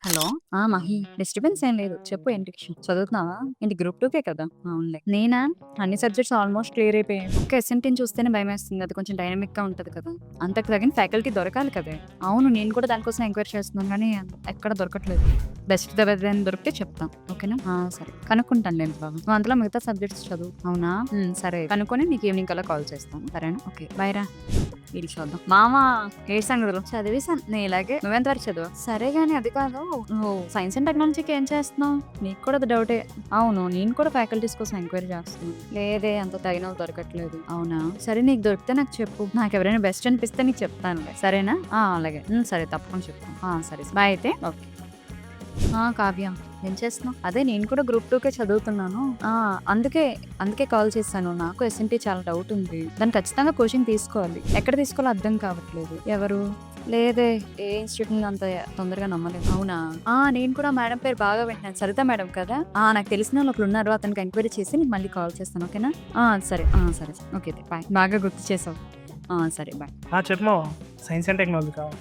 Hello. Mahi, disturbance ఏం లేదు. చెప్పు ఏంటి విషయం? చదువుతున్నావా? ఏంటి గ్రూప్ 2కే కదా! అవునులే. నేనా? అన్ని సబ్జెక్ట్స్ ఆల్మోస్ట్ క్లియర్ అయిపోయాయి. ఒక్క ఎస్ఎన్టీని చూస్తేనే భయమేస్తుంది. అది కొంచెం డైనమిక్‌గా ఉంటది కదా! అంతకు తగిన ఫ్యాకల్టీ దొరకాలి కదే! అవును. నేను కూడా దానికోసం ఎంక్వైరీ చేస్తున్నాను గానీ ఎక్కడ దొరకట్లేదు. బెస్ట్ ఎవరైనా దొరికితే చెప్తా. ఓకేనా? సరే. కనుక్కుంటానులే బాబు. నువ్వు అంతలో మిగతా సబ్జెక్ట్స్ చదువు. అవునా? సరే. కనుక్కొని నీకు ఈవినింగ్ కల్లా కాల్ చేస్తాను. సరేనా? ఓకే. బై రా. ఇది చూద్దాం. మామ, ఏ సంగతులు? చదివేశాను. నీలాగే. నువ్వెంత వరకు చదివావు? సరే గాని అది కాదు. నువ్వు సైన్స్ అండ్ టెక్నాలజీకి ఏం చేస్తున్నావు? నీకు కూడా అది డౌటే. అవును. నేను కూడా ఫ్యాకల్టీస్ కోసం ఎంక్వైరీ చేస్తున్నాను. లేదే, అంత తగినోళ్ళు దొరకట్లేదు. అవునా? సరే, నీకు దొరికితే నాకు చెప్పు. నాకు ఎవరైనా బెస్ట్ అనిపిస్తే నీకు చెప్తానులే. సరేనా? అలాగే. సరే, తప్పకుండా చెప్తాను. సరే. బాయ్ అయితే. ఓకే. కావ్య, ఏం చేస్తున్నావు? అదే నేను కూడా గ్రూప్ 2కే చదువుతున్నాను. అందుకే కాల్ చేశాను. నాకు ఎస్ఎన్టీ చాలా డౌట్ ఉంది. దాన్ని ఖచ్చితంగా కోచింగ్ తీసుకోవాలి. ఎక్కడ తీసుకోవాలో అర్థం కావట్లేదు. ఎవరు? లేదే, ఏ ఇన్స్టిట్యూట్ అంత తొందరగా నమ్మలేదు. అవునా? నేను కూడా మేడం పేరు బాగా వింటున్నాను. సరిత మేడం కదా? నాకు తెలిసిన వాళ్ళు ఒకరు ఉన్నారు. అతనికి ఎంక్వైరీ చేసి నీకు మళ్ళీ కాల్ చేస్తాను. ఓకేనా? సరే. సరే. ఓకే. బాయ్. బాగా గుర్తు చేసావు. సరే. బాయ్. చెప్పమా. సైన్స్ అండ్ టెక్నాలజీ కావాలి.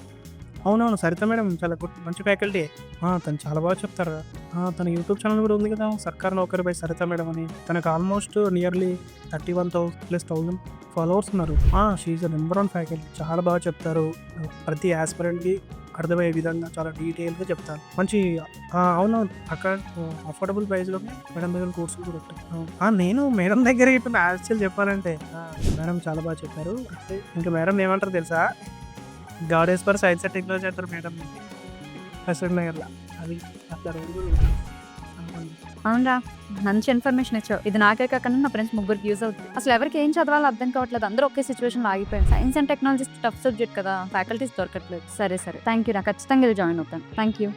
అవునవును, సరిత మేడం చాలా మంచి ఫ్యాకల్టీ. తను చాలా బాగా చెప్తారు. తన యూట్యూబ్ ఛానల్ కూడా ఉంది కదా, సర్కార్ నౌకరీ బై సరిత మేడం అని. తనకు ఆల్మోస్ట్ నియర్లీ 31,000+ ఫాలోవర్స్ ఉన్నారు. She number 1 faculty. చాలా బాగా చెప్తారు. ప్రతి ఆస్పిరెంట్కి అర్థమయ్యే విధంగా చాలా డీటెయిల్గా చెప్తారు. మంచి అవునవును, అక్కడ అఫోర్డబుల్ ప్రైస్లో మేడం దగ్గర కోర్సులు కూడా ఉంటాయి. నేను మేడం దగ్గర ఇప్పుడు యాక్చువల్ చెప్పాలంటే మేడం చాలా బాగా చెప్పారు. ఇంకా మేడం ఏమంటారు తెలుసా? Goddess for science and technology అంటారు మేడం. అసలు నగర్లో అది అట్లా రోజులు అవునరా, మంచి ఇన్ఫర్మేషన్ ఇచ్చావు. ఇది నాకే కాకుండా నా ఫ్రెండ్స్ ముగ్గురికి యూజ్ అవుతుంది. అసలు ఎవరికి ఏం చదవాలో అర్థం కావట్లేదు. అందరూ ఒకే సిచ్యువేషన్ లో ఆగిపోయారు. Science and technology tough subject కదా, ఫ్యాకల్టీస్ దొరకట్లేదు. సరే. థ్యాంక్ యూ రా. ఖచ్చితంగా జాయిన్ అవుతాను. Thank you.